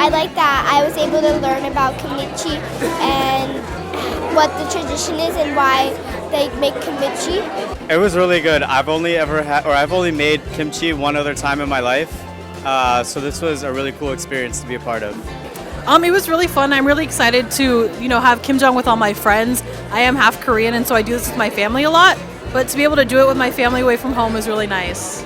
I like that I was able to learn about kimchi and what the tradition is and why they make kimchi. It was really good. I've only made kimchi one other time in my life. So this was a really cool experience to be a part of. It was really fun. I'm really excited to, have Kimjang with all my friends. I am half Korean, and so I do this with my family a lot. But to be able to do it with my family away from home is really nice.